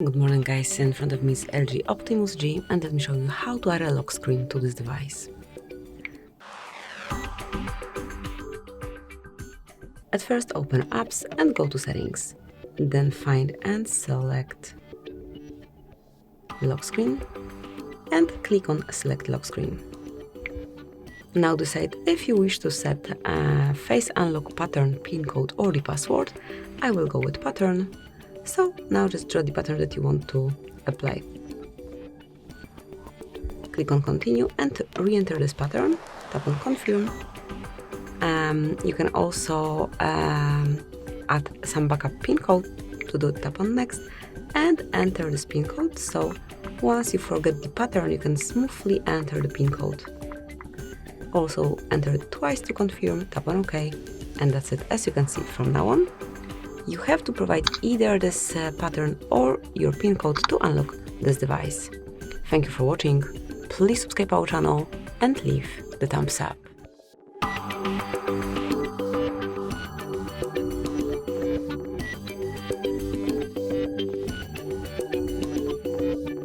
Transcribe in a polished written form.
Good morning guys, in front of me is LG Optimus G and let me show you how to add a lock screen to this device. At first open apps and go to settings, then find and select lock screen and click on select lock screen. Now decide if you wish to set a face unlock pattern, pin code or the password. I will go with pattern. So now just draw the pattern that you want to apply. Click on continue and re-enter this pattern, tap on confirm. You can also add some backup pin code. To do, tap on next and enter this pin code. So once you forget the pattern, you can smoothly enter the pin code. Also enter it twice to confirm, tap on OK, and that's it. As you can see, from now on, you have to provide either this pattern or your pin code to unlock this device. Thank you for watching. Please subscribe our channel and leave the thumbs up.